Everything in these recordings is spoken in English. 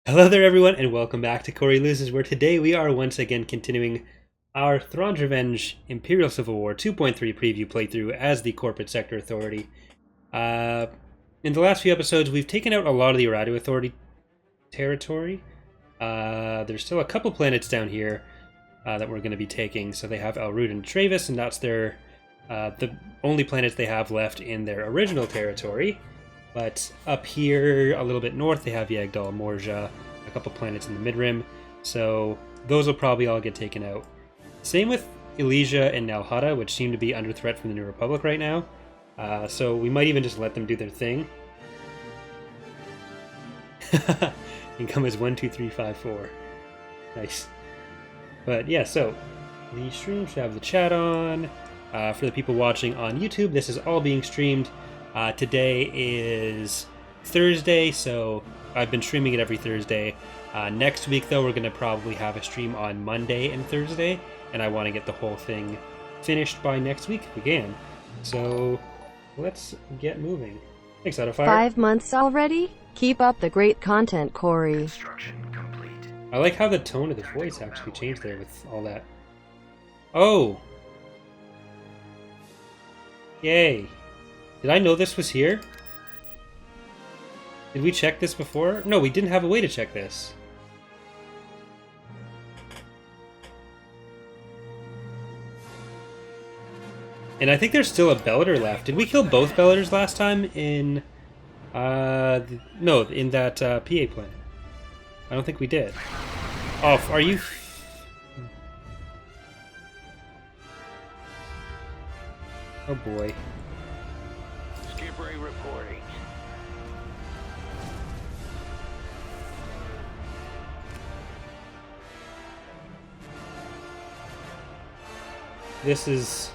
Hello there everyone and welcome back to Corey Loses, where today we are once again continuing our Thrawn's Revenge Imperial Civil War 2.3 preview playthrough as the Corporate Sector Authority. In the last few episodes we've taken out a lot of the Eradication Authority territory. There's still a couple planets down here that we're going to be taking. So they have Elrood and Travis, and that's the only planets they have left in their original territory. But up here, a little bit north, they have Yagdal, Morja, a couple planets in the mid-rim. So those will probably all get taken out. Same with Elysia and Nalhada, which seem to be under threat from the New Republic right now. So we might even just let them do their thing. Income is 1, 2, 3, 5, 4. Nice. But yeah, so the stream should have the chat on. For the people watching on YouTube, this is all being streamed. Today is Thursday, so I've been streaming it every Thursday. Next week, though, we're going to probably have a stream on Monday and Thursday, and I want to get the whole thing finished by next week if we can. So let's get moving. Thanks, Autofire. 5 months already? Keep up the great content, Corey. Construction complete. I like how the tone of the voice actually changed there with all that. Oh! Yay! Did I know this was here? Did we check this before? No, we didn't have a way to check this. And I think there's still a Bellator left. Did we kill both Bellators last time in... no, in that PA planet? I don't think we did. Oh, are you... Oh boy. Reporting. This is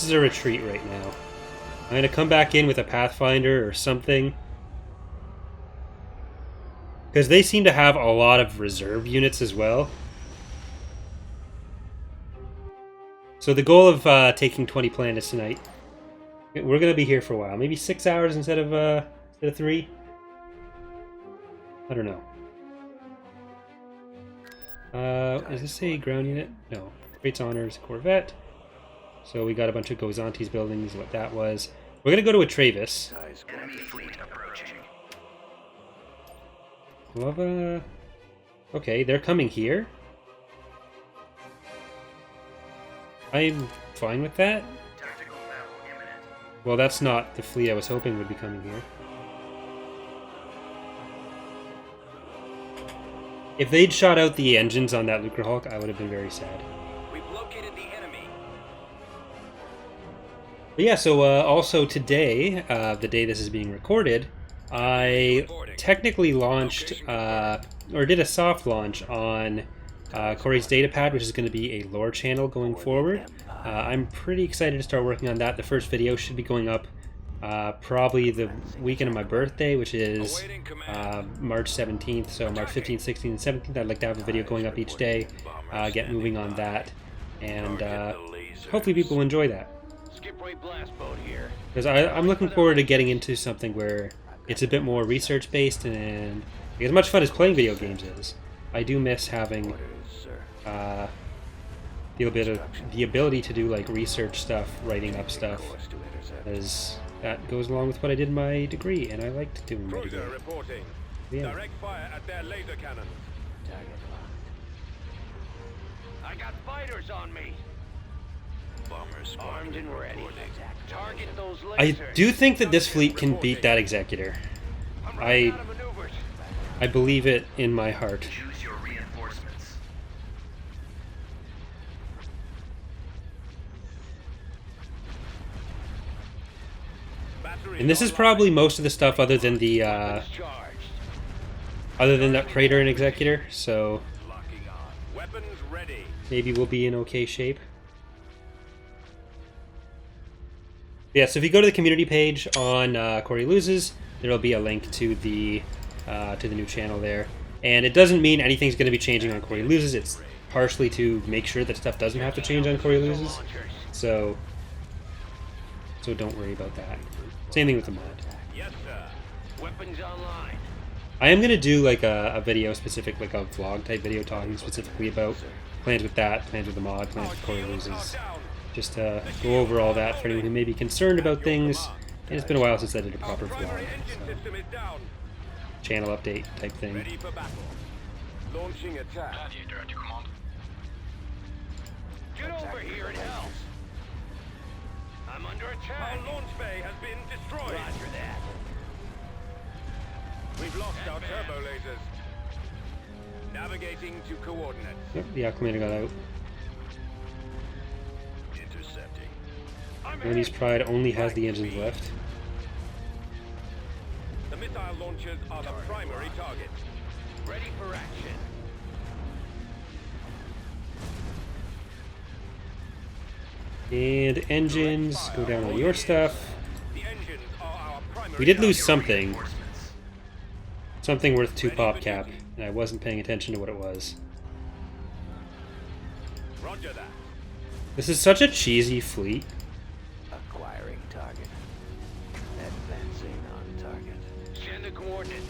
a retreat right now. I'm gonna come back in with a Pathfinder or something, because they seem to have a lot of reserve units as well. So the goal of taking 20 planets tonight, we're going to be here for a while. Maybe 6 hours instead of 3? I don't know. Is this a ground unit? No. Great's Honors Corvette. So we got a bunch of Gozanti's buildings, what that was. We're going to go to a Travis. Enemy fleet approaching. Lava. Okay, they're coming here. I'm fine with that. Tactical battle imminent. Well, that's not the fleet I was hoping would be coming here. If they'd shot out the engines on that Lucre Hulk, I would have been very sad. We've located the enemy. But yeah, so also today, the day this is being recorded, I technically launched, or did a soft launch on Corey's datapad, which is going to be a lore channel going forward. I'm pretty excited to start working on that. The first video should be going up probably the weekend of my birthday, which is March 17th. So March 15th, 16th, and 17th, I'd like to have a video going up each day, get moving on that, and hopefully people will enjoy that. Because I'm looking forward to getting into something where it's a bit more research-based, and as much fun as playing video games is, I do miss having the ability to do like research stuff, writing up stuff, as that goes along with what I did in my degree, and I liked doing my degree. Reporting. Yeah. Direct fire at their laser cannon. I got fighters on me. Bombers armed and ready. Target those I lasers. do think that this fleet can beat that Executor. I'm running out of maneuvers. I believe it in my heart. Choose your reinforcements. Battery And this is online. probably most of the stuff other than the Charged. other than that Praetor and Executor, so Locking on. Weapons ready. maybe we'll be in okay shape. Yeah, so if you go to the community page on Corey Loses, there'll be a link to the new channel there. And it doesn't mean anything's going to be changing on Corey Loses. It's partially to make sure that stuff doesn't have to change on Corey Loses. So don't worry about that. Same thing with the mod. Yes, sir. Weapons online. I am gonna do like a video specific, like a vlog type video talking specifically about plans with that, plans with the mod, plans with Corey Loses. Just to go over all that for anyone who may be concerned about things. And it's been a while since I did a proper vlog, so channel update type thing. Ready for battle. Launching attack. Get over here and help. I'm under attack. Our launch bay has been destroyed. Roger that. We've lost our turbo lasers. Navigating to coordinates. Yep, the acclimator got out. Intercepting. Ernie's Pride only has the engines left. The missile launchers are the primary target. Ready for action. And engines, go down on your stuff. The engines are our primary We did lose target. something. Something worth 2 pop cap, and I wasn't paying attention to what it was. Roger that. This is such a cheesy fleet. Acquiring target. Advancing on target. Send the coordinates.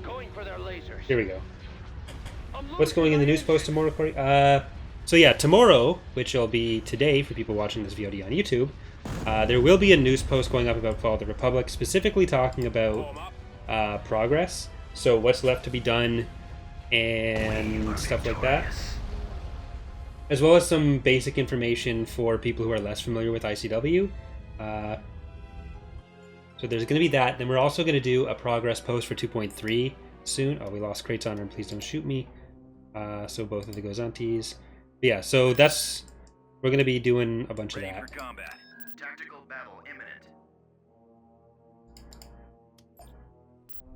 Going for their lasers. Here we go. What's going in the news post tomorrow, Corey? So yeah, tomorrow, which will be today for people watching this VOD on YouTube, there will be a news post going up about Fall of the Republic, specifically talking about progress. So what's left to be done and stuff like that. As well as some basic information for people who are less familiar with ICW. So there's going to be that. Then we're also going to do a progress post for 2.3 soon. Oh, we lost Crates on her, and please don't shoot me. So both of the Gozantes. Yeah, so that's... We're going to be doing a bunch of that. Combat. Tactical battle imminent.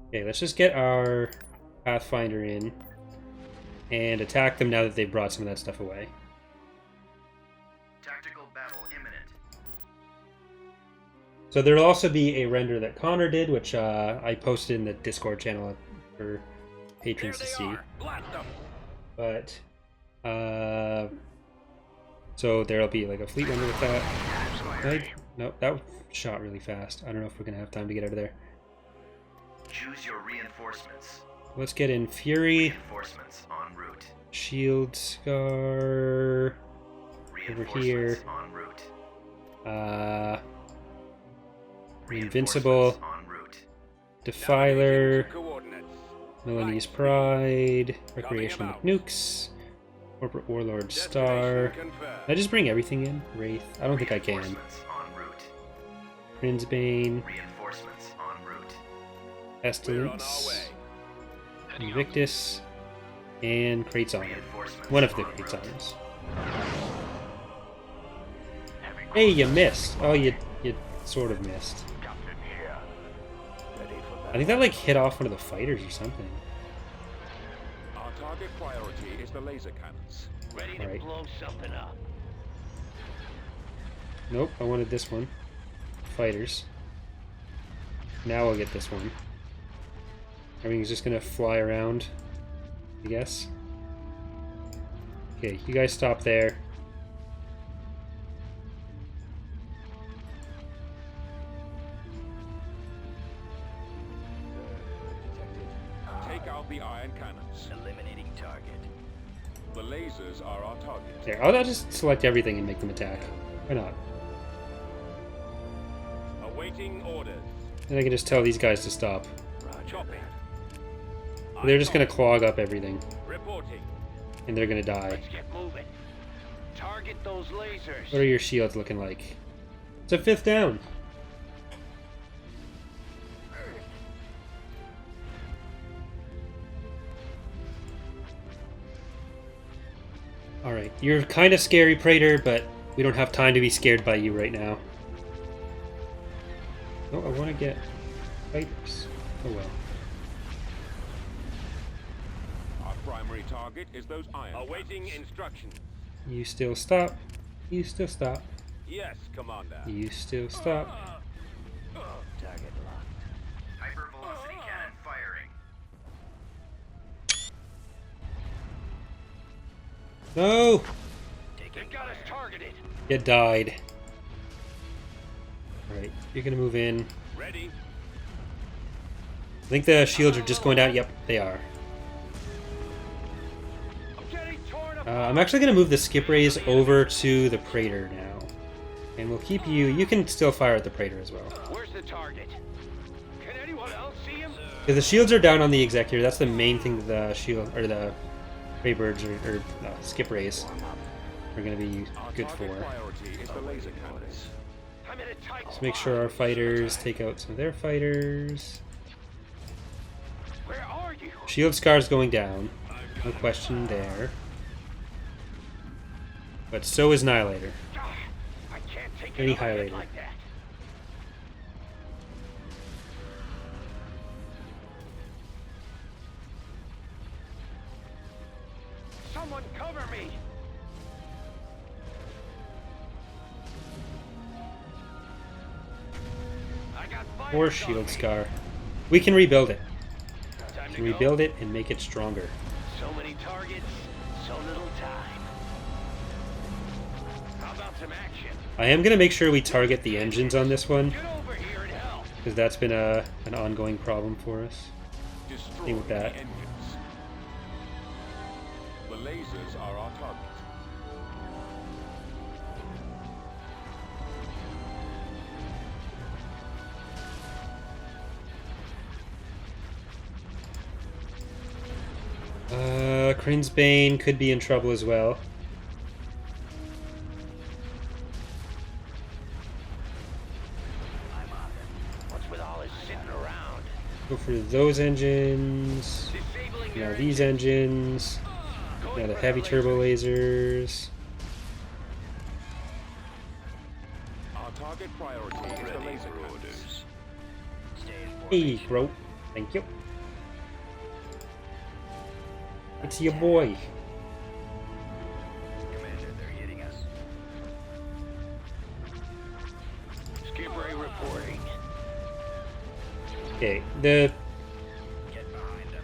Okay, let's just get our Pathfinder in and attack them now that they've brought some of that stuff away. Tactical battle imminent. So there'll also be a render that Connor did, which I posted in the Discord channel for patrons to see. Blast them. But so there'll be like a fleet render with that. Nope, that shot really fast. I don't know if we're gonna have time to get out of there. Choose your reinforcements. Let's get in Fury, Reinforcements en route. Shield Scar Reinforcements here. en route. Invincible, Reinforcements en route. Defiler, Coordinates. Milanese Pride, Recreation Coming with Nukes, Corporate Warlord Star. Destination confirmed. Can I just bring everything in? Wraith? I don't think I can. Reinforcements en route. Prinzbane, Reinforcements en route. We're on our Pestilence, way. Invictus, and Crates Honor. Reinforcements One of the en Crates route. Honors. Hey, you missed. Oh, you sort of missed. I think that like hit off one of the fighters or something. Our target priority is the laser cannons. Ready to Alright. blow something up. Nope, I wanted this one. Fighters. Now I'll get this one. Everything's just gonna fly around, I guess. Okay, you guys stop there. Take out the iron cannons. Eliminating target. The lasers are our target. There, I'll just select everything and make them attack. Why not? Awaiting orders. And I can just tell these guys to stop. Chopping. They're just gonna clog up everything, Reporting. and they're gonna die. Let's get moving. Target those lasers. What are your shields looking like? It's a 5th down. Alright, you're kind of scary, Praetor, but we don't have time to be scared by you right now. Oh, I want to get fighters. Oh well. Our primary target is those iron. Awaiting instructions. You still stop. You still stop. Yes, Commander. You still stop. Target locked. Hypervelocity cannon firing. No! They got us targeted. You died. Alright, you're gonna move in. Ready. I think the shields are just going down. Yep, they are. I'm actually going to move the skip rays over to the Praetor now. And we'll keep you... You can still fire at the Praetor as well. Where's the target? Can anyone else see him? Because the shields are down on the Executor. That's the main thing the shield... Or the Praebirds or skip rays are going to be good for. Priority is the laser cannons. I'm in a tight Let's make sure our fighters take out some of their fighters. Where are you? Shield Scar's going down. No question there. But so is Annihilator. I can't take Any another hit highlighter. like that. Someone cover me. I got fire Or on Shield me. Scar. We can rebuild it. Time We to can go. rebuild it and make it stronger. So many targets, so little time. How about some action? I am going to make sure we target the engines on this one, Get over here and help. because that's been an ongoing problem for us. Destroy Same with that. the engines. The lasers are our target. Crane's Bane could be in trouble as well. I'm on it. What's with all this sitting around? Go for those engines. Disabling Now your these engines. Going Now the for heavy laser. turbo lasers. Our target priority is the laser cannons. Hey, bro. Thank you. It's your boy. Commander, they're hitting us. Skip ray reporting. Okay, Get behind them.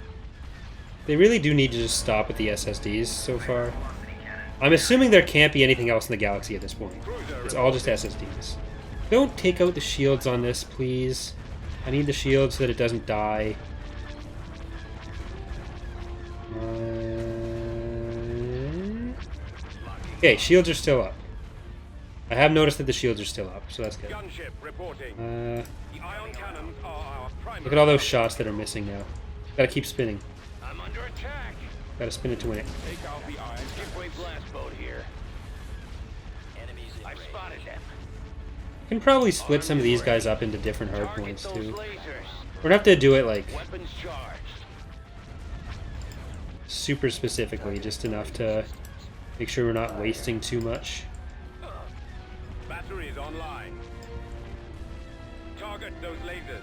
they really do need to just stop with the SSDs so far. I'm assuming there can't be anything else in the galaxy at this point. It's all just SSDs. Don't take out the shields on this, please. I need the shield so that it doesn't die. Okay, shields are still up. I have noticed that the shields are still up, so that's good. Gunship reporting. Uh, The ion cannons are our primary. Look at all those shots that are missing now. Gotta keep spinning. I'm under attack. Gotta spin it to win it. Take out the ion Skip ray blast boat here. Enemies in I've spotted them. Can probably split some of these guys up into different hard Target points those too. lasers. We're gonna have to do it like Weapons charged. super specifically, just enough to make sure we're not wasting too much. batteries online. Target those lasers.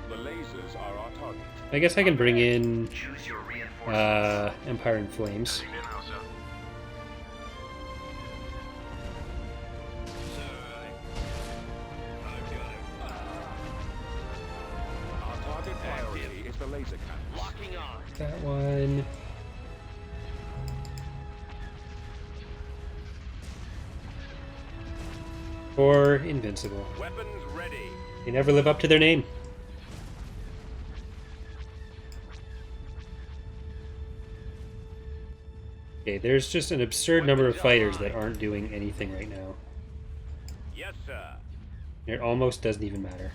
The lasers are our target. I guess I can bring in Choose your reinforcements. Empire in Flames. Our target priority is the laser cannons. Locking on. That one. Or Invincible. Weapons ready. They never live up to their name. Okay, there's just an absurd number of fighters that aren't doing anything right now. Yes, sir. It almost doesn't even matter.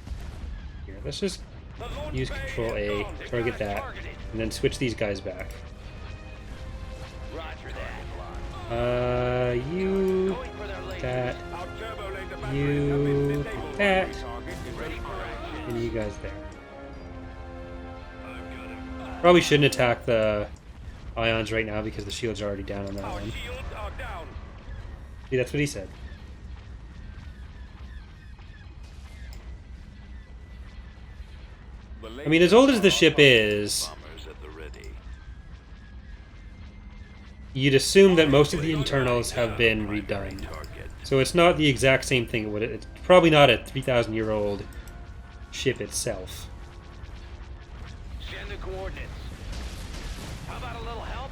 Here, let's just The launch use bay Control is A, gone. target that, Targeted. and then switch these guys back. Roger that. You, Going for their lasers. that, Our turbo laser batteries You, have been disabled. that. Every target is Ready for action. and you guys there. Probably shouldn't attack the ions right now because the shield's are already down on that Our one. shields are down. See, that's what he said. The I mean, as old as the ship is, bombers at the ready. you'd assume that most of the internals have been redone. So it's not the exact same thing. It's probably not a 3,000-year-old ship itself. Send the coordinates. How about a little help?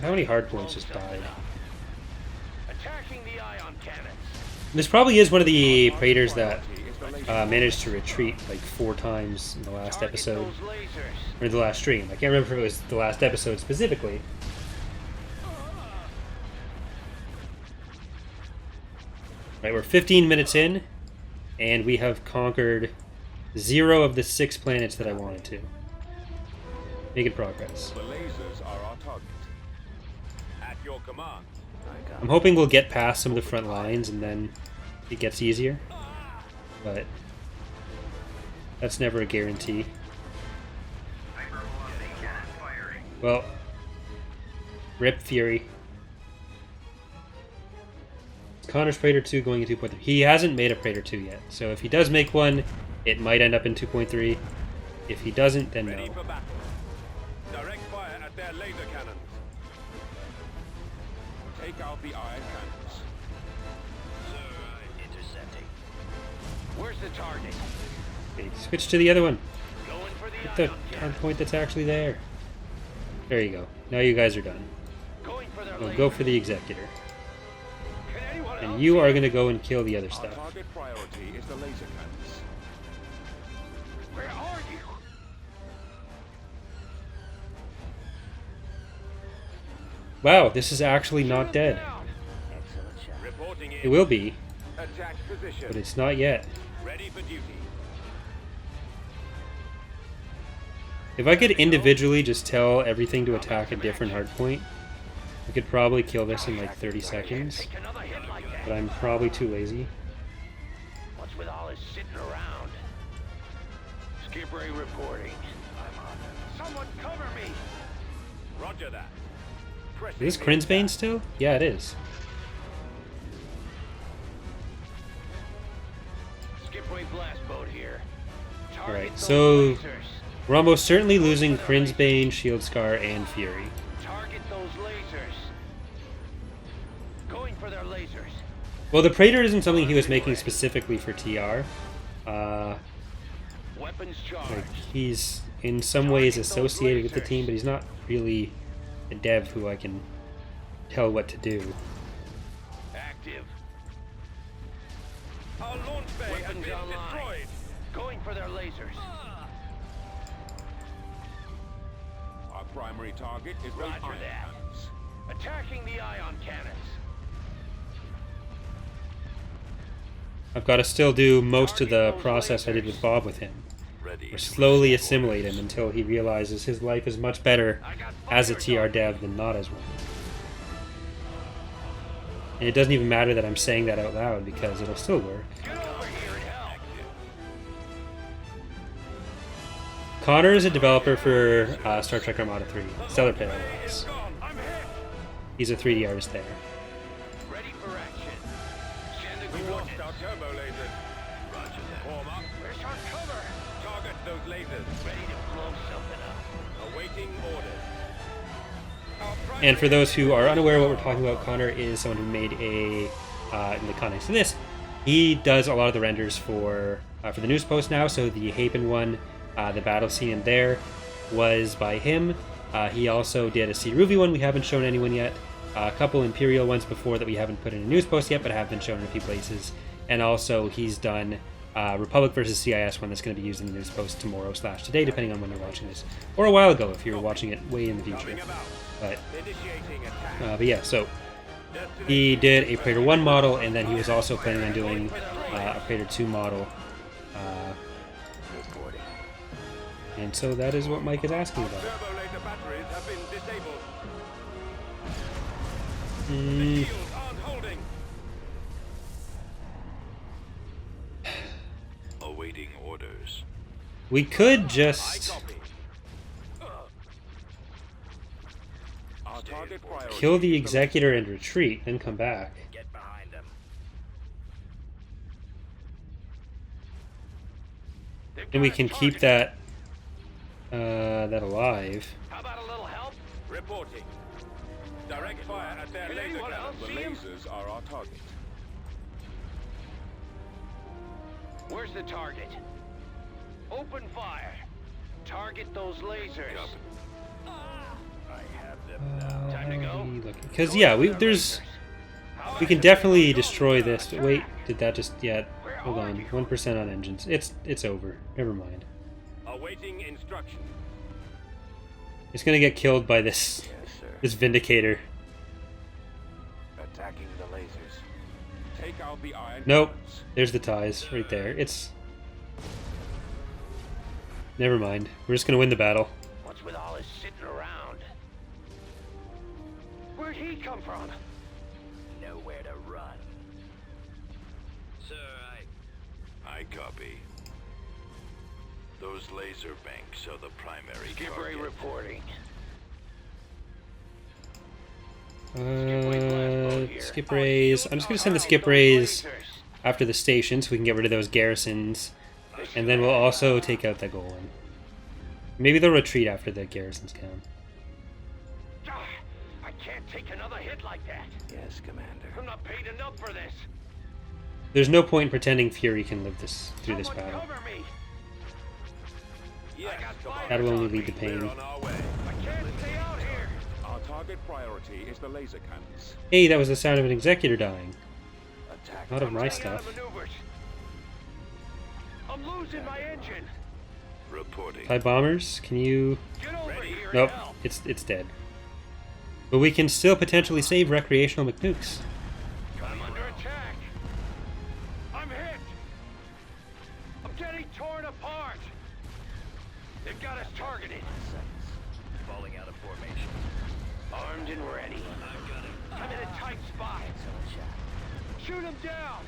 How many hard points just died? Attacking the ion cannons. This probably is one of the Praetors that managed to retreat like 4 times in the last Target episode, those lasers. or the last stream. I can't remember if it was the last episode specifically. Right, we're 15 minutes in, and we have conquered 0 of the 6 planets that I wanted to. Making progress. The lasers are our target. At your command. I'm hoping we'll get past some of the front lines and then it gets easier. But that's never a guarantee. Hypervelocity cannon firing. Well, rip Fury. Connor's Praetor 2 going in 2.3. He hasn't made a Praetor 2 yet, so if he does make one, it might end up in 2.3. If he doesn't, then Ready no. for battle. Direct fire at their laser cannons. Take out the iron cannons. Intercepting. Where's the target? Okay, switch to the other one. Going for the Get the ion hard cannon. point that's actually there. There you go. Now you guys are done. Going for their We'll go lasers. for the Executor. Can anyone And else you see are it? going to go and kill the other Our stuff. target priority is the laser cannons. Where are you? Wow, this is actually not dead. Excellent shot. Reporting in. It will be, Attack position. but it's not yet. Ready for duty. If I could individually just tell everything to attack a different hardpoint, I could probably kill this in like 30 seconds, Take another hit like that. but I'm probably too lazy. What's with all this sitting around? Skip Ray reporting. I'm on it. Someone cover me! Roger that. Is this Crinsbane still? Yeah, it is. Skip Ray blast boat here. Target Alright, those so lasers. we're almost certainly losing Crinsbane, Shield Scar, and Fury. Target those lasers. Going for their lasers. Well, the Praetor isn't something he was making specifically for TR. Weapons charged. Like, he's in some ways associated with the team, but he's not really a dev who I can tell what to do. Active. Our launch bay has Weapons been online. destroyed. Going for their lasers. Our primary target is those Roger iron that. cannons. Attacking the ion cannons. I've got to still do most of the process I did with Bob with him. Or slowly assimilate him until he realizes his life is much better as a TR dev than not as one. And it doesn't even matter that I'm saying that out loud because it'll still work. Get over here and help. Connor is a developer for Star Trek Armada 3, Stellar Parallels. I'm hit. He's a 3D artist there. Ready for action. Send the We lost coordinates. our turbo lasers. Roger that. Warm up. Where's our cover? Target those lasers. Ready to blow something up. Awaiting orders. Our And for those who are unaware what we're talking about, Connor is someone who made a, in the context of this, he does a lot of the renders for the news post now. So the Hapen one, the battle scene in there was by him. He also did a Ruby one we haven't shown anyone yet. A couple Imperial ones before that we haven't put in a news post yet, but have been shown in a few places. And also he's done Republic versus CIS one that's going to be used in the news post tomorrow/today, depending on when you're watching this, or a while ago if you're watching it way in the future. coming about. But Initiating attack. but yeah, so he did a Praetor 1 model, and then he was also planning on doing a Praetor 2 model. Reporting. And so that is what Mike is asking about. Turbo laser batteries have been disabled. Mm, Shields aren't holding. Awaiting orders. we could I just copy. Our target priority kill the is Executor and retreat, then come back. Get behind them. And we can keep that alive. How about a little help? reporting. Direct fire at their Can laser anyone cannons. else The see him? lasers are our target. Where's the target? Open fire. Target those lasers. I have them now. Time to go. Because yeah, we can definitely destroy this. But wait, did that just yeah? Where Hold on, 1% on engines. It's over. Never mind. Awaiting instruction. It's gonna get killed by this Yes, sir. this Vindicator. Attacking the lasers. Take out the iron. Nope. cannons. There's the ties right there. It's. Never mind. We're just gonna win the battle. What's with all this sitting around? Where'd he come from? Nowhere to run. Sir, I copy. Those laser banks are the primary target. Reporting. Skip rays. I'm just gonna send the skip rays after the station so we can get rid of those garrisons, and then we'll also take out that golem. Maybe they'll retreat after the garrisons come. I can't take another hit like that. Yes, Commander. I'm not paid enough for this. There's no point in pretending Fury can live through this Someone battle. cover me. Yes, Commander. That'll only lead to pain. We're on our way. I can't stay out here. Our target priority is the laser cannons. Hey, that was the sound of an executor dying. Attack. Not of my I'm running out of stuff. maneuvers. I'm losing my engine. Reporting. TIE bombers, can you? Get over here. Nope, and help. it's dead. But we can still potentially save recreational McNukes. I'm under attack. I'm hit. I'm getting torn apart. They've got us targeted. Falling out of formation. Armed and ready. I've got him. I'm in a tight spot. Shoot him down.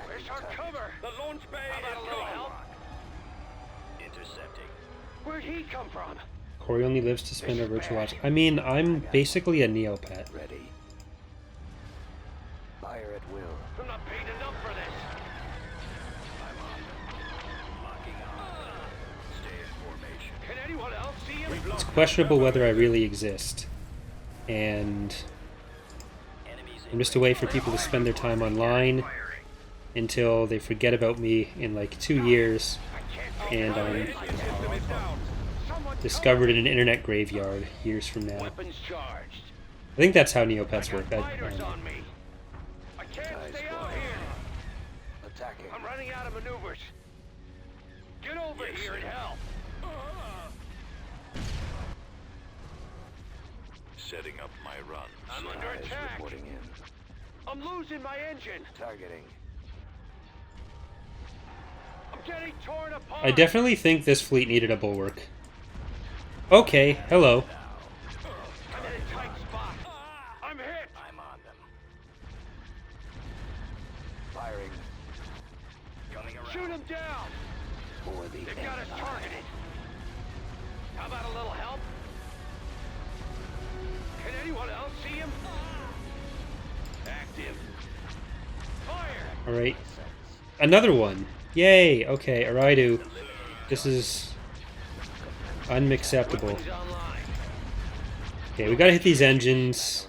Where's our cover? The launch bay How about a is little gone. help? Intercepting. Where'd he come from? Corey only lives to spend our virtual watch. I mean, I'm basically a Neopet. Ready. Fire at will. I'm not paid enough for this. I'm on. Locking on. Stay in formation. Can anyone else see him? It's questionable whether I really exist. And I'm just a way for people to spend their time online until they forget about me in like 2 years and I'm System is down. discovered in an internet graveyard years from now. Weapons charged. I think that's how Neopets work. Fighters on me. I can't stay out here. Attacking. I'm running out of maneuvers. Get over here and help. Setting up my run. I'm under attack. Reporting in. I'm losing my engine. Targeting. I'm getting torn apart. I definitely think this fleet needed a bulwark. Okay, hello. I'm in a tight spot. I'm hit. I'm on them. Firing. Coming around. Shoot him down. They've got us targeted. How about a little help? Can anyone else see him? Active. Fire. Alright. Another one. Yay! Okay, Eradication. This is unacceptable. Weapons online. Okay, we gotta hit these engines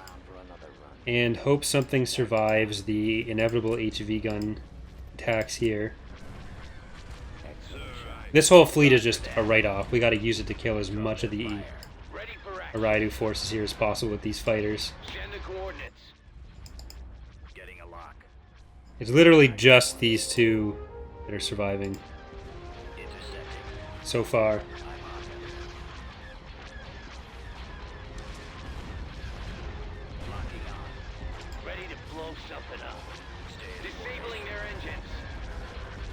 and hope something survives the inevitable HV gun attacks here. This whole fleet is just a write-off. We gotta use it to kill as much of the Ready for action. Eradication forces here as possible with these fighters. Send the coordinates. Getting a lock. It's literally just these two that are surviving Intercepting. so far. Locking on. Ready to blow something up. Disabling their engines.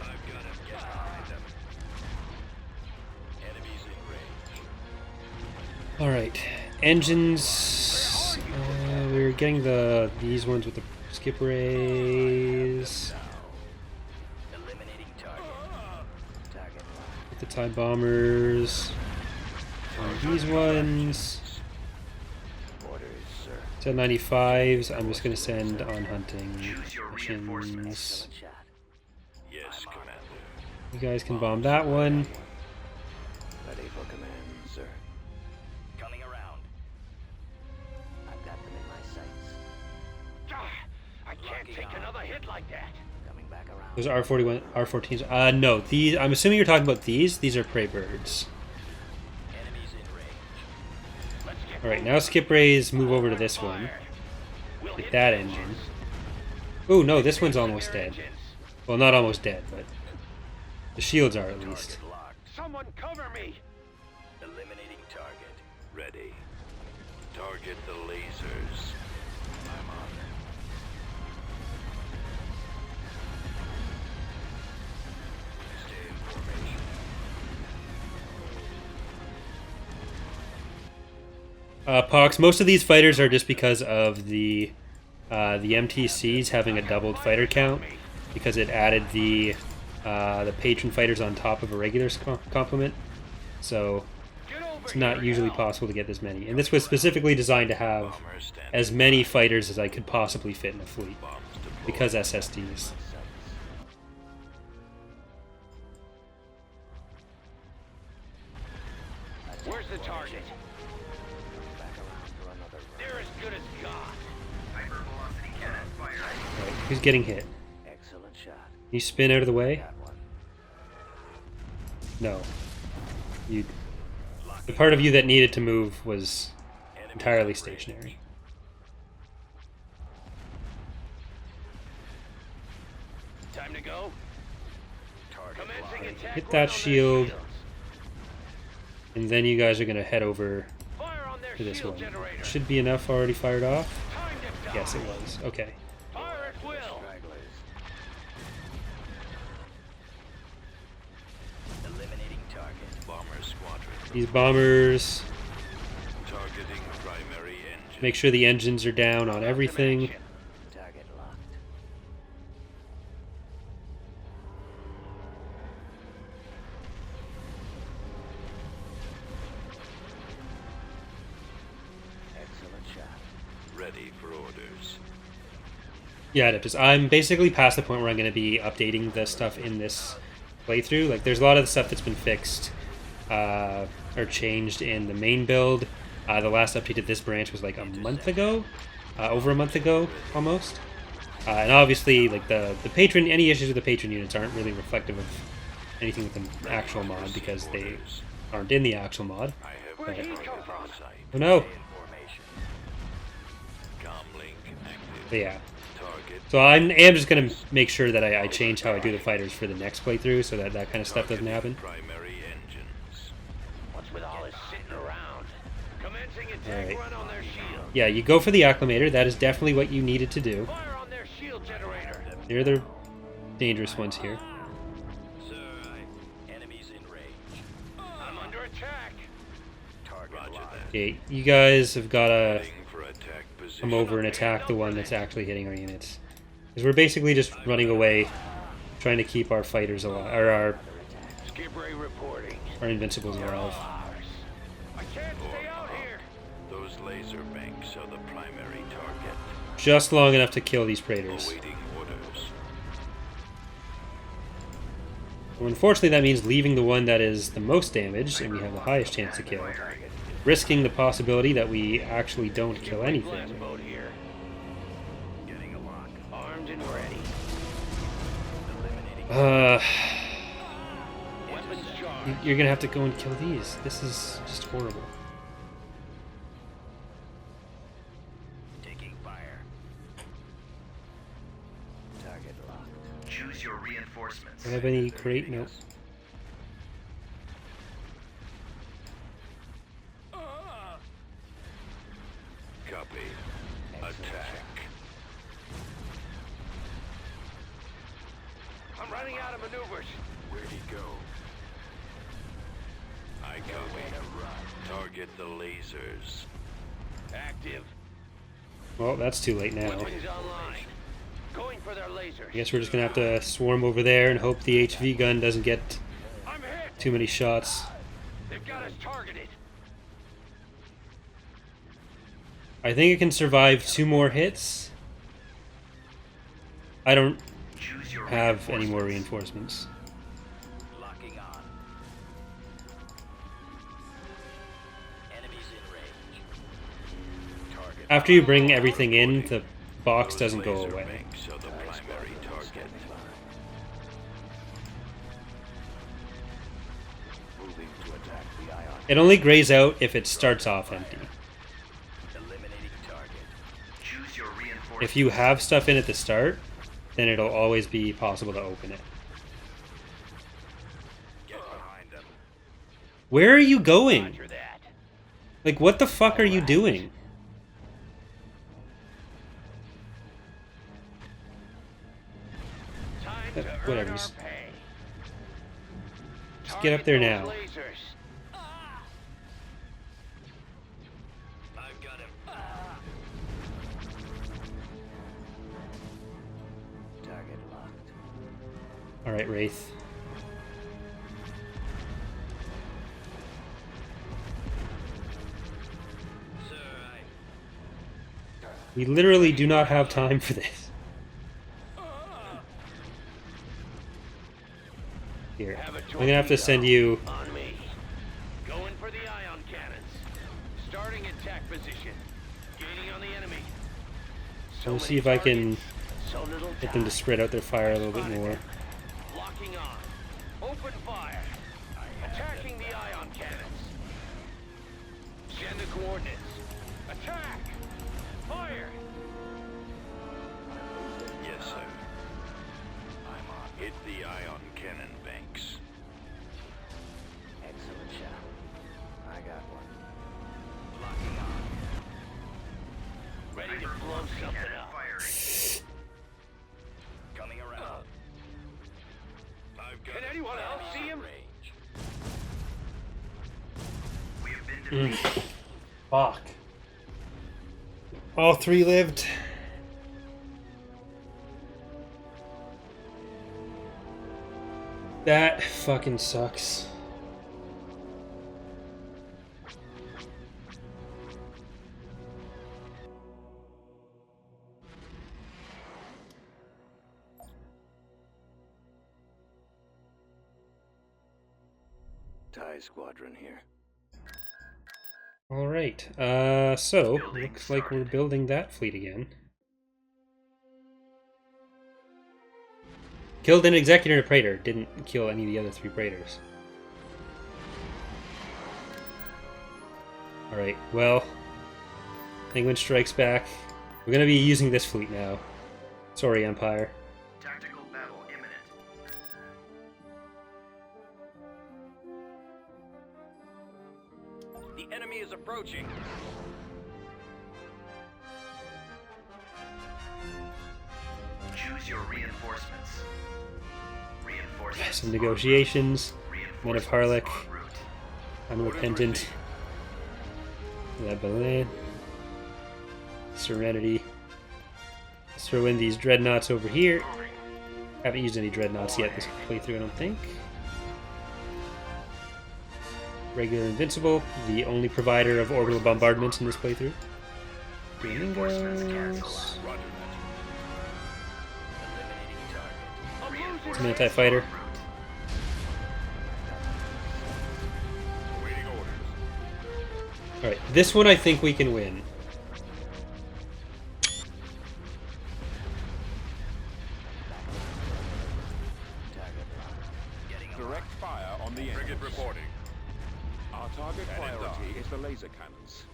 I've got to get behind them. Enemies in range. Alright, engines. We're getting these ones with the skip rays. Eliminating target. Target locked. With the TIE bombers. And these ones. Orders, sir. 1095s, I'm just going to send on hunting Choose your reinforcements. missions. Shot. Yes, Commander. You guys can bomb that one. Ready for command, sir. Coming around. I've got them in my sights. I can't take another hit like that. Coming back around. Those are R41, R14s. No, these. I'm assuming you're talking about these. These are prey birds. Enemies in range. Let's get Alright, now skip rays move over to this one. We'll Hit hit that those engine. ones. Oh no, this one's almost Their dead. engines. Well, not almost dead, but the shields are at least. Target locked. Someone cover me! Eliminating target. Ready. Target the lasers. I'm on. Stay in formation. Pox, most of these fighters are just because of the MTCs having a doubled fighter count, because it added the patron fighters on top of a regular complement. So Get over it's not here usually now. possible to get this many. And this was specifically designed to have Bombers standing. as many fighters as I could possibly fit in a fleet, Bombs deployed. because SSDs. Where's the target? They're as good as gone. Hypervelocity cannon fired. Right, who's getting hit? Excellent shot. You spin out of the way? That one. No. You. The part of you that needed to move was entirely stationary. Time to go. Target Commencing locked. attack. Hit run that on their shield. shields. And then you guys are going to head over Fire on their to this shield one. generator. Should be enough already fired off? Time to die. Yes, it was. Okay. Fire at will. Stragglers. Eliminating target. Bomber squadron. These bombers, Targeting primary engine. make sure the engines are down on everything. Target locked. Excellent shot. Ready for orders. Yeah, Adeptus. I'm basically past the point where I'm going to be updating the stuff in this playthrough. Like, there's a lot of the stuff that's been fixed or changed in the main build. The last update to this branch was like a month ago, over a month ago almost. And obviously, like the patron, any issues with the patron units aren't really reflective of anything with the actual mod because they aren't in the actual mod. I have Where'd he target come from? on sight. Oh no! Stay in formation. Comlink active. But yeah. Target. So I am just going to make sure that I change how I do the fighters for the next playthrough so that that kind of stuff doesn't happen. Primary engines. What's with all this sitting around? Commencing attack Alright. run on their shield. Yeah, you go for the acclimator. That is definitely what you needed to do. Fire on their shield generator. They're the dangerous ones here. Sir, enemies in range. I'm under attack. Target Roger that. Okay, you guys have got to Heading for attack position. come over and attack the one that's actually hitting our units. Because we're basically just running away, trying to keep our fighters alive, or Skip Ray reporting. our invincibles alive. Ours. I can't stay out here. Those laser banks are the primary target. Just long enough to kill these Praetors. Awaiting orders. Well, unfortunately, that means leaving the one that is the most damaged, and we have the highest chance to kill. Risking the possibility that we actually don't kill Glass anything. boat here. Getting a lock. Armed and ready. Eliminating Weapons charged. You're gonna have to go and kill these. This is just horrible. taking fire. Target locked. Choose your reinforcements. Do I have any crate? Nope. Copy. Attack. I'm running out of maneuvers. Where'd he go? I copy. Target the lasers. Active. Well, that's too late now. Weapons online. Going for their lasers. I guess we're just gonna have to swarm over there and hope the HV gun doesn't get I'm hit. too many shots. They've got us targeted. I think it can survive 2 more hits. I don't Choose your have any more reinforcements. Locking on. Enemies in range. Target. After you bring everything in, the box Those doesn't go laser away. banks are the primary target. Moving to attack the ion. It only grays out if it starts off empty. Eliminating target. Choose your reinforcements. If you have stuff in at the start, then it'll always be possible to open it. Get behind them. Where are you going? Roger that. Like, what the fuck are you doing? Time to earn whatever. our Just pay. get up there Target now. those lasers. I've got him. Target locked. Alright, Wraith. Sir, We literally do not have time for this. Here. Have a I'm gonna have to send you... On me. Going for the ion cannons. Starting attack position. Gaining on the enemy. I'll see if I can So little get them to time. spread out their fire a little bit more. Locking on. Open fire. Attacking the ion cannons. Send the coordinates. Attack. Fire. yes, sir. I'm on. Hit the ion cannon banks. Excellent shot. I got one. Locking on. Ready to blow Hypervelocity something cannon up. firing. Coming around. I've got Can him. anyone else see him? Range. We have been defeated. Fuck. All three lived. That fucking sucks. TIE squadron here. Alright, so, looks like we're building that fleet again. Killed an Executor and a Praetor, didn't kill any of the other 3 Praetors. Alright, well, Penguin strikes back. We're gonna be using this fleet now. Sorry, Empire. Tactical battle imminent. The enemy is approaching. Choose your reinforcements. Reinforcements. Some negotiations. Men of Harlech. en route. Unrepentant. La Belin. Serenity. Let's throw in these dreadnoughts over here. Haven't used any dreadnoughts yet this playthrough, I don't think. Regular Invincible, the only provider of orbital bombardments in this playthrough. Reinforcements cancel. Flamingos. Roger that. Eliminating target. Some anti-fighter. En route. Awaiting orders. Alright, this one I think we can win. Target locked. Getting a Direct fire on the frigate reporting. Our target Cannon priority down. is the laser cannons.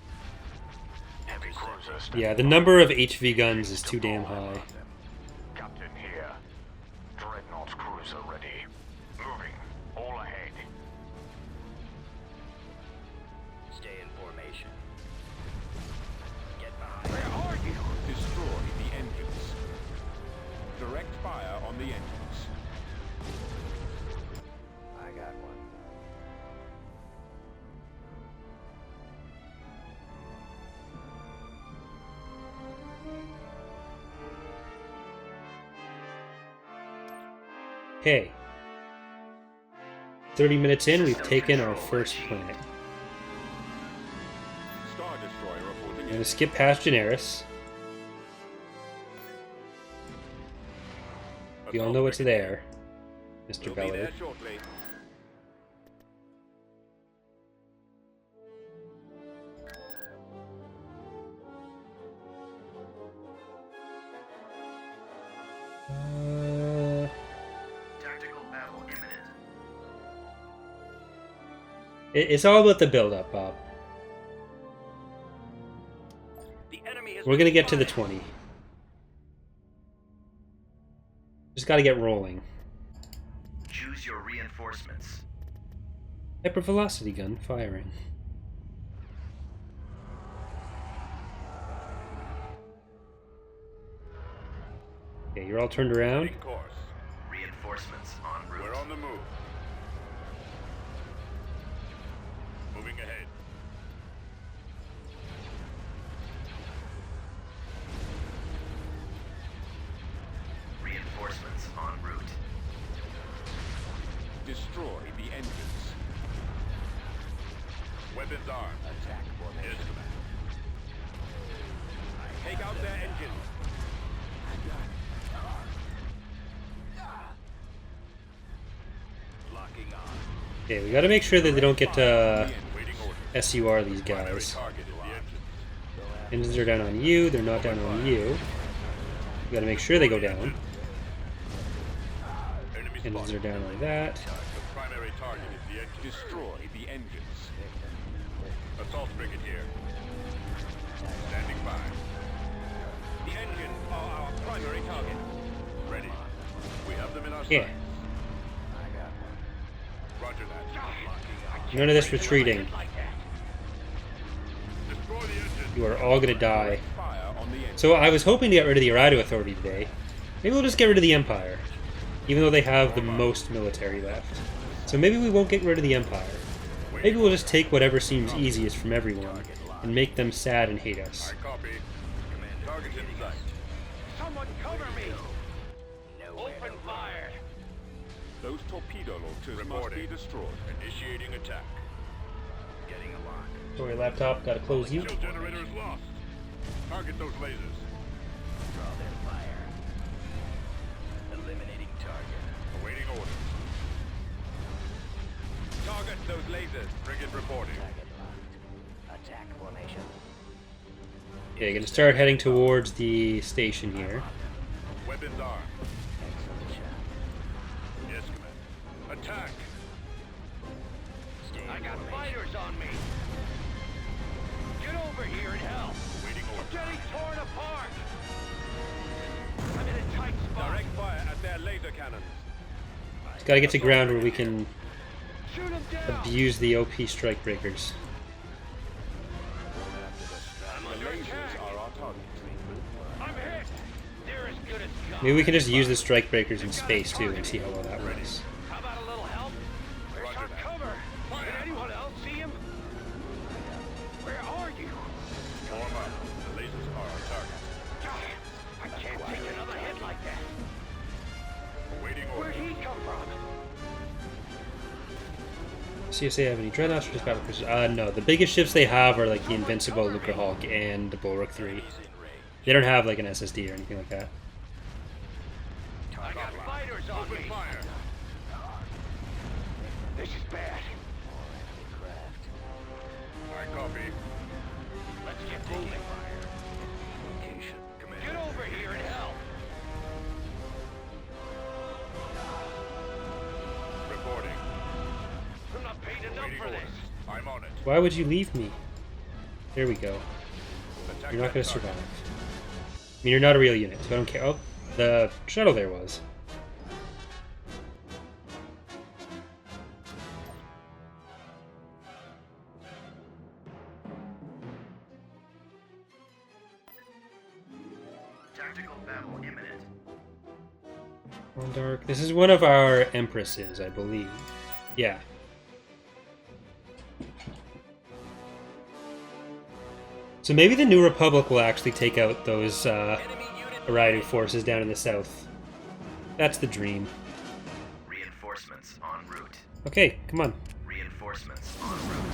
heavy cruisers. Yeah, the number of HV guns is too damn high. Captain here. Dreadnought cruiser ready. Moving. All ahead. Stay in formation. Get behind. Where are you? Destroy the engines. Direct fire on the engines. I got one. Okay. 30 minutes in, we've taken our first planet. Star Destroyer reporting I'm in. gonna skip past Generis. We all know what's there, Mr. We'll be there Beller. shortly. Tactical battle imminent. It's all about the build-up, Bob. The enemy has We're been gonna get to the spotted. 20. just got to get rolling. Choose your reinforcements. Hypervelocity gun firing. Okay, you're all turned around. Setting course. Reinforcements en route. We're on the move. Moving ahead. Reinforcements en route. Destroy the engines. Weapons armed. Attack formation. Yes, command. Take out their engines. Locking on. Okay, we gotta make sure that they don't get to Waiting order. SUR these Primary guys. target is the engine. Engines are down on you, they're not down on you. We gotta make sure they go down. Enemy Engines spotted. are down like that. The primary target is the engine. Destroy the engines. Assault frigate here. Standing by. The engines are our primary target. Ready. We have them in our Yeah. sights. Roger that. None of this retreating. Destroy the engine. You are all gonna die. Fire on the engine. So I was hoping to get rid of the Eradication Authority today. Maybe we'll just get rid of the Empire. Even though they have the most military left. So maybe we won't get rid of the Empire. Maybe we'll just take whatever seems easiest from everyone and make them sad and hate us. I copy. Target in sight. Someone cover me! Open fire! Those torpedo launchers must be destroyed. Initiating attack. Getting a lock. Sorry, laptop, gotta close you. Shield generator is lost. Target those lasers. Draw their fire. Eliminating target. Awaiting orders. Target those lasers. Frigate reporting. Target locked. Attack formation. Okay, gonna start heading towards the station here. Weapons armed. Excellent shot. Yes, command. Attack. Stay I in got formation. fighters on me! Get over here and help! Awaiting I'm orders. getting torn apart! I'm in a tight spot! Direct fire at their laser cannons. Just gotta get to ground where we can Shoot him down! abuse the OP strike breakers. I'm The under lasers attack! are our target. I'm hit! They're as good as gone! Maybe we can just use the strike breakers in space too and see how well that works. How about a little help? Where's Roger our that. cover? Did anyone else see him? Where are you? Form up. The lasers are our target. God, I can't take another hit like that. Awaiting Where'd orders. he come from? CSA have any dreadnoughts or just battle cruisers? No, the biggest ships they have are like the Invincible, Lucrehawk, and the Bulwark 3. They don't have like an SSD or anything like that. I got fighters on Open me. fire. This is bad. I copy. Let's get moving. Location. Command. Get over here and help. Reporting. I'm not paid enough Awaiting for orders. this. I'm on it. Why would you leave me? There we go. Attack You're not that gonna target. survive. I mean, you're not a real unit, so I don't care. Oh, the shuttle there was. Tactical battle imminent. On dark. This is one of our empresses, I believe. Yeah. So maybe the New Republic will actually take out those Eradication forces down in the south. That's the dream. Reinforcements en route. Okay, come on. Reinforcements en route.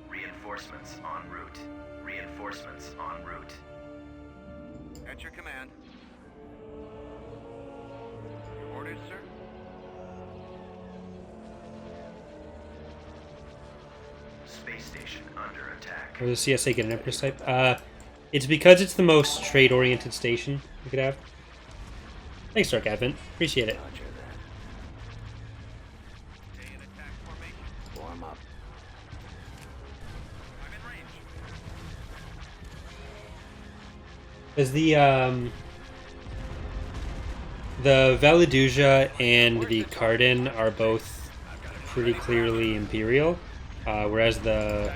Reinforcements en route. Reinforcements en route. At your command. Your orders, sir? Space station under attack. Or does CSA get an Empress type? It's because it's the most trade-oriented station we could have. Thanks, Dark Advent. Appreciate it. Roger that. Stay in attack formation. Form up. I'm in range. Does the The Valaduja and the Cardin are both pretty clearly Imperial, whereas the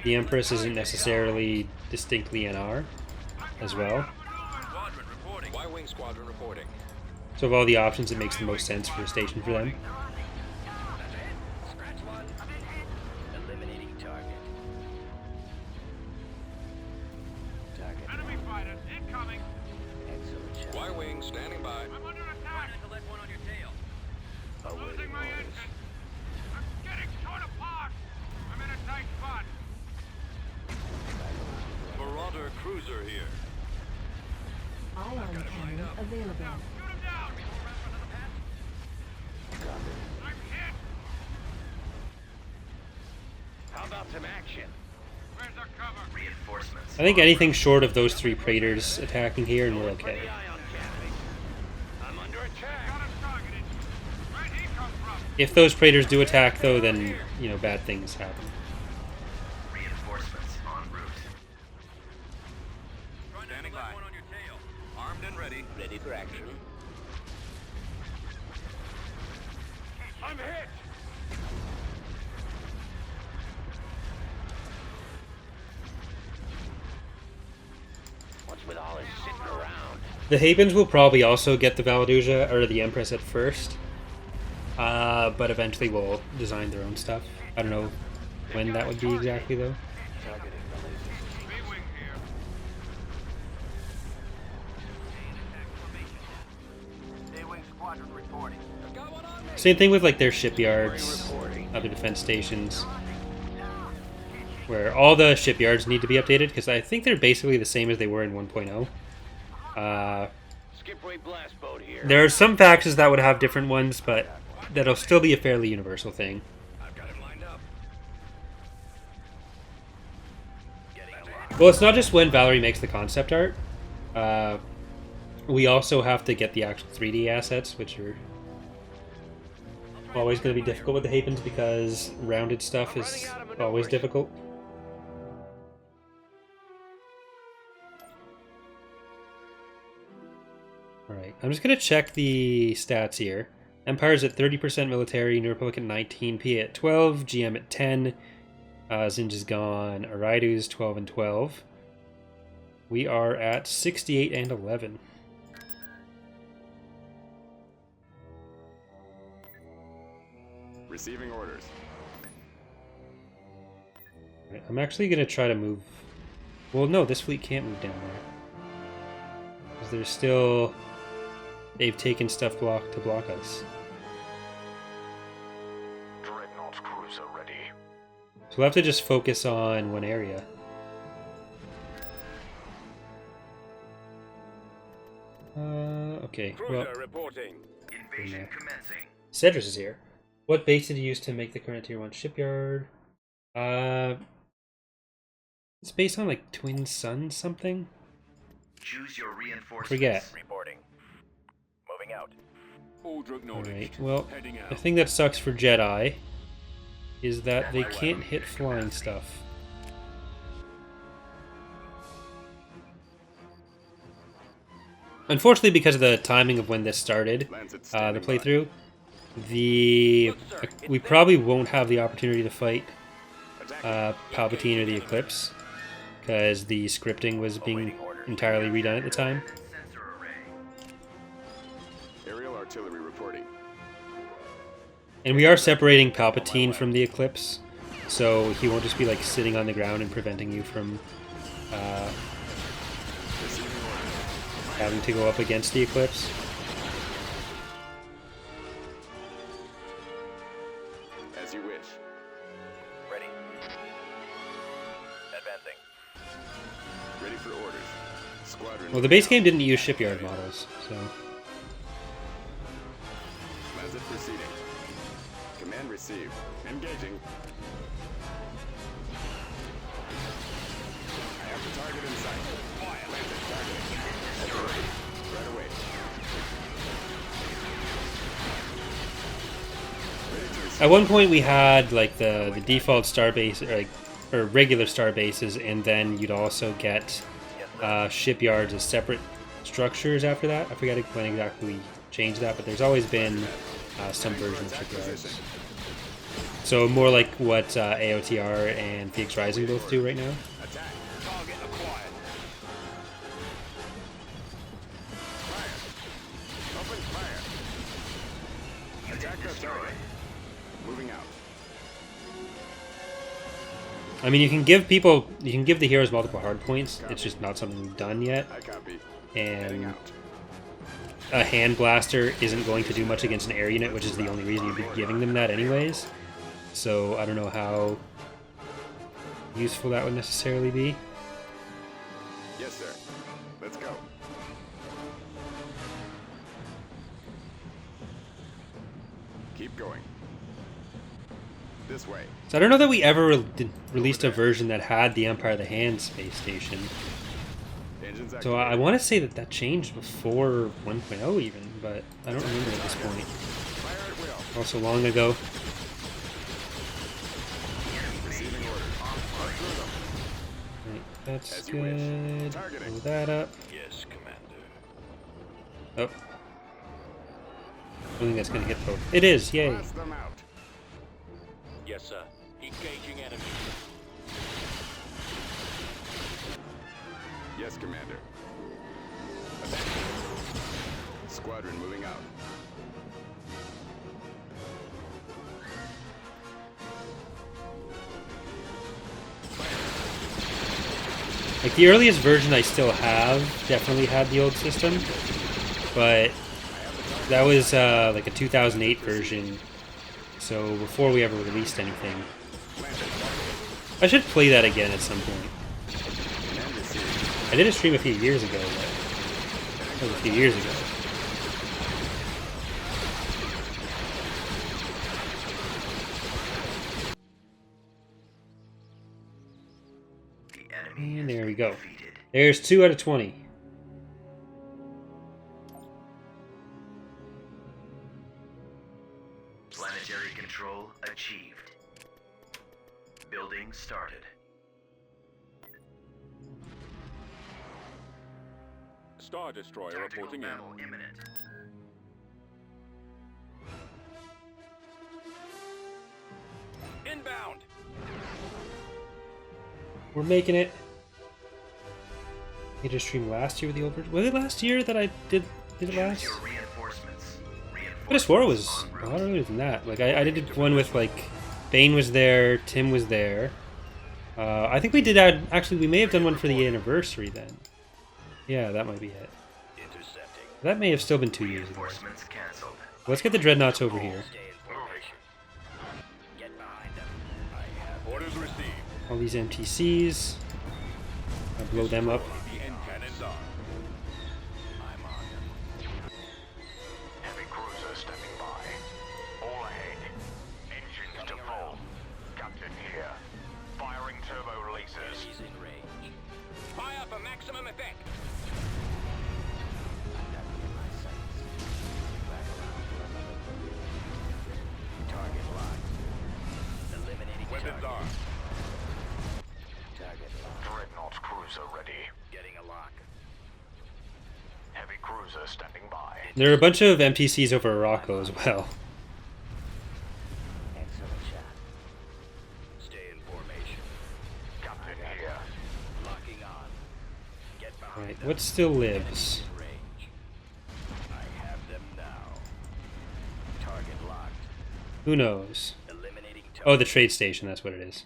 Empress isn't necessarily distinctly NR as well. Squadron reporting. Y-wing squadron reporting. So of all the options, it makes the most sense for a station for them. Scratch one. Eliminating target. Target. Enemy fighters incoming. Excellent shot. Y-wing standing by. I'm under attack. To let one on your tail. Losing my engine. I'm getting torn apart. I'm in a tight spot. Marauder cruiser here. Ion cannon available. Shoot him down. I'm hit. How about some action? Where's our cover? Reinforcements. I think anything short of those 3 Praetors attacking here, and we're okay. I'm under attack. Got him targeted. Where'd he come from? If those Praetors do attack, though, then, you know, bad things happen. Reinforcements en route. Standing by. On your tail. Armed and ready. Ready for action. I'm hit. What's with all this sitting around? The Habens will probably also get the Valaduja or the Empress at first, but eventually will design their own stuff. I don't know when that would be exactly, though. B-wing here. A-wing squadron reporting. Same thing with like their shipyards, other defense stations, where all the shipyards need to be updated because I think they're basically the same as they were in 1.0. Skipway blast boat here. There are some factions that would have different ones, but that'll still be a fairly universal thing. I've got him lined up. Well, it's not just when Valerie makes the concept art. We also have to get the actual 3D assets, which are always going to be difficult with the Habens because rounded stuff is always difficult. Alright, I'm just going to check the stats here. Empire's at 30% military, New Republic at 19, PA at 12, GM at 10, Zinj is gone, Aridu's 12 and 12. We are at 68 and 11. Receiving orders. Right, I'm actually going to try to move... Well, no, this fleet can't move down there. Because there's still... They've taken stuff to block us. Dreadnought cruiser ready. So we'll have to just focus on one area. Okay, well... Cruiser reporting. Invasion commencing. Cedrus is here. What base did you use to make the current tier 1 shipyard? It's based on like Twin Suns something? Choose your reinforcements. Forget. Reporting. Moving out. Aldrich Alright, acknowledged. well, Heading out. the thing that sucks for Jedi is that they can't hit flying stuff. Unfortunately, because of the timing of when this started, the playthrough, we probably won't have the opportunity to fight Palpatine or the Eclipse, because the scripting was being entirely redone at the time. Sensor array. Aerial artillery reporting. And we are separating Palpatine from the Eclipse, so he won't just be like sitting on the ground and preventing you from having to go up against the Eclipse. As you wish. Ready. Advancing. Ready for orders. Squadron. Well, the base game didn't use shipyard models, so... Transit proceeding. Command received. Engaging. I have the target in sight. Planted targeting. Right away. Ready to receive. At one point we had like the default star base, or regular star bases, and then you'd also get shipyards as separate structures after that. I forget when exactly we changed that, but there's always been some version of shipyards. So more like what AOTR and Phoenix Rising both do right now. Attack. Target acquired. Fire. Open fire. Attack that target. Moving out. I mean, you can give the heroes multiple hard points. It's just not something we've done yet. I copy. Heading And out. a hand blaster isn't going to do much against an air unit, which is the only reason you'd be giving them that anyways. So I don't know how useful that would necessarily be. Yes, sir. Let's go. Keep going. This way. So I don't know that we ever released a version that had the Empire of the Hand space station. Engines So I activated. want to say that that changed before 1.0 even, but I don't remember at this point. Fire at will. Also long ago. Receiving orders. Through them. Right, that's As you wish. good. Targeting. Blow that up. Yes, Commander. Oh. I don't think that's going to hit both. It is, yay. Blast them out. Yes, sir. Engaging enemy. Yes, Commander. Attack. Squadron moving out. Like the earliest version I still have definitely had the old system, but that was like a 2008 version, so before we ever released anything. I should play that again at some point. I did a stream a few years ago, but that was a few years ago. The enemy And has there we been go. defeated. There's 2 out of 20. Planetary control achieved. Building started. Star Destroyer Tactical reporting in. battle imminent. Inbound. We're making it. I did a stream last year with the old version. Was it last year that I did it last? Choose your reinforcements. I could have swore it was a lot earlier than that. Like I did one with like Bane was there, Tim was there. I think we did that. Actually, we may have done one for the anniversary then. Yeah, that might be it. Intercepting. That may have still been 2 years ago. Reinforcements cancelled. Let's get the dreadnoughts over here. Stay in formation. Get behind them. I have Orders received. All these MTCs. I blow them up. The end cannons are. I'm on them. Heavy cruiser standing by. All ahead. Engines to full. Captain here. Firing turbo releasers. He's in range. Fire for maximum effect. I've got to get my sights. Back around. Target locked. Eliminating Weapons target. are. Target locked. Dreadnought cruiser ready. Getting a lock. Heavy cruiser standing by. There are a bunch of MTCs over Morocco as well. Excellent shot. Stay in formation. Captain here. Locking on. Get behind Right, them. what still lives? In range. I have them now. Target locked. Who knows? Eliminating target. Oh, the trade station, that's what it is.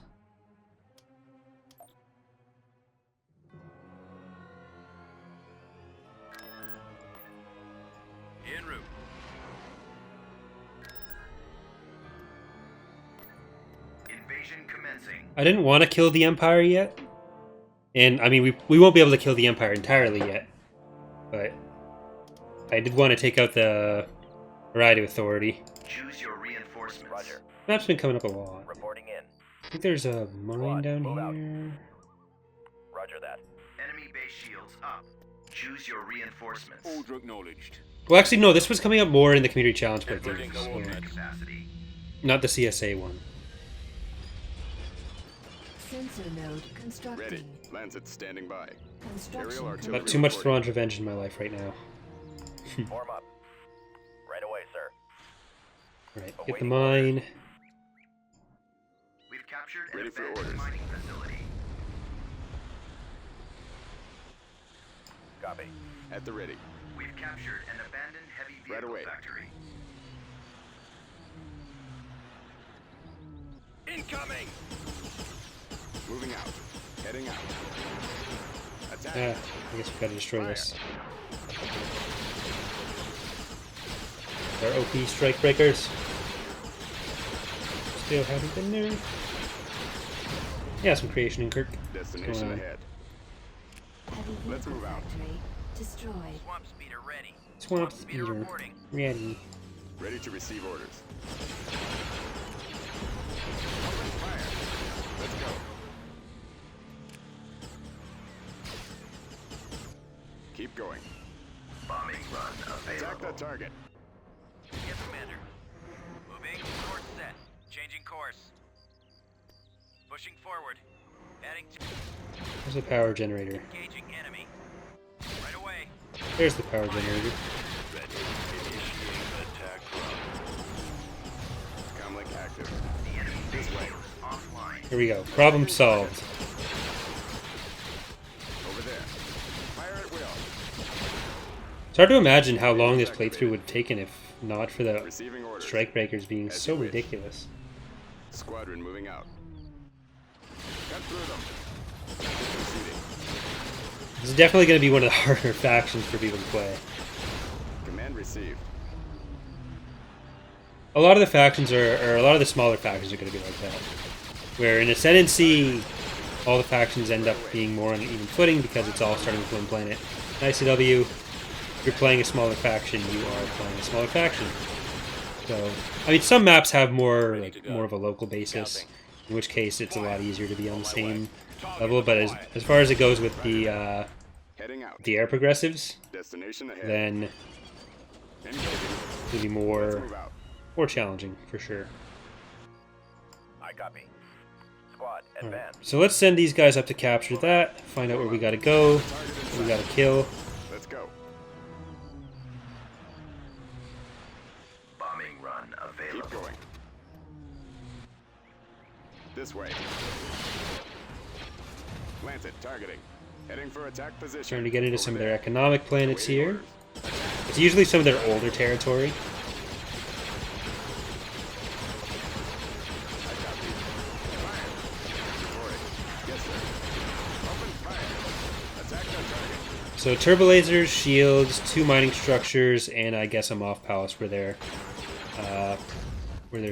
En route. Invasion commencing. I didn't want to kill the Empire yet. And, I mean, we won't be able to kill the Empire entirely yet. But I did want to take out the Variety Authority. Choose your reinforcements. Roger. Map's been coming up a lot. Reporting in. I think there's a mine Squad, down move out. here. Roger that. Enemy base shields up. Choose your reinforcements. Order acknowledged. Well, actually, no, this was coming up more in the Community Challenge Everything playthrough. go on, So, man. Capacity. not the CSA one. Sensor node constructing. Ready. Lancet standing by. Construction Aerial artillery. complete. Got too much Thrawn's Revenge in my life right now. Form up. Right away, sir. Alright, get the mine. We've captured Ready an for abandoned orders. mining facility. Copy. At the ready. We've captured an abandoned heavy Right vehicle away. factory. Incoming! Moving out. Heading out. Attack. I guess we gotta destroy this. Our OP strike breakers. Still haven't been there. Yeah, some creation in Kirk. Destination ahead. Heavy Let's vehicle move out. factory destroyed. Swamp speeder ready. Swamp speeder speeder. reporting. Ready. Ready to receive orders. Open fire. Let's go. Keep going. Bombing run Attack available. the target. Yes, Commander. Moving. Course set. Changing course. Pushing forward. Adding to There's a power generator. engaging enemy. Right away. There's the power generator. Ready. Initiating attack run. Comlink active. The enemy This way. offline. Here we go. Problem solved. Over there. Fire at will. It's hard to imagine how long this playthrough would have taken if not for the Receiving orders. strike breakers being As so you wish. ridiculous. Squadron moving out. Cut through them. Proceeding. This is definitely going to be one of the harder factions for people to play. Command received. A lot of the factions or a lot of the smaller factions are going to be like that. Where in Ascendancy, all the factions end up being more on an even footing because it's all starting with one planet. In ICW, if you're playing a smaller faction, you are playing a smaller faction. So, I mean, some maps have more of a local basis, in which case it's a lot easier to be on the same level. But as far as it goes with the Heading out. air progressives, Destination ahead. then Engaging. it'll be Let's more move out. challenging for sure. I copy. Squad, Alright, advance. so let's send these guys up to capture that, find out where we gotta go, what we gotta kill. Let's go. Bombing run Keep available. going. This way. Lancet targeting. Heading for attack position. Starting to get into Over some of there. their economic planets Awaiting here. orders. It's usually some of their older territory. I copy. Fire. Reporting. Yes, sir. Open fire. Attack the target. So turbo lasers, shields, 2 mining structures, and I guess a Moth Palace were their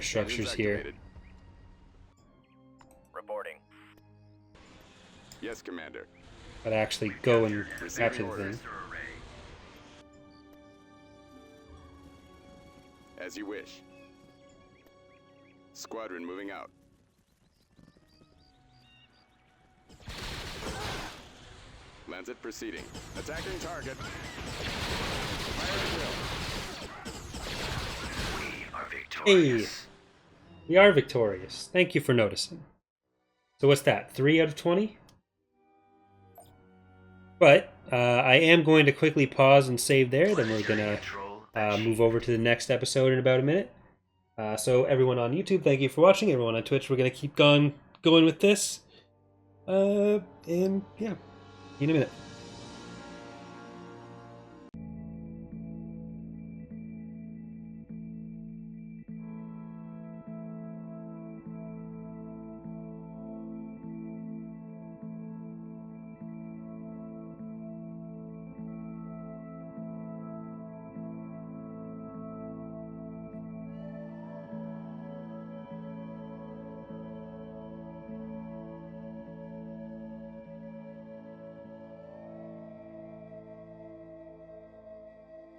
structures Engines here. activated. Reporting. Yes, Commander. But actually go and Receiving capture the orders. thing. Array. As you wish. Squadron moving out. Lancet proceeding. Attacking target. Fire at will. We are Hey, victorious. we are victorious. Thank you for noticing. So what's that? 3 out of 20? But I am going to quickly pause and save there. Then we're gonna move over to the next episode in about a minute. So everyone on YouTube, thank you for watching. Everyone on Twitch, we're gonna keep going with this. And yeah, see you in a minute.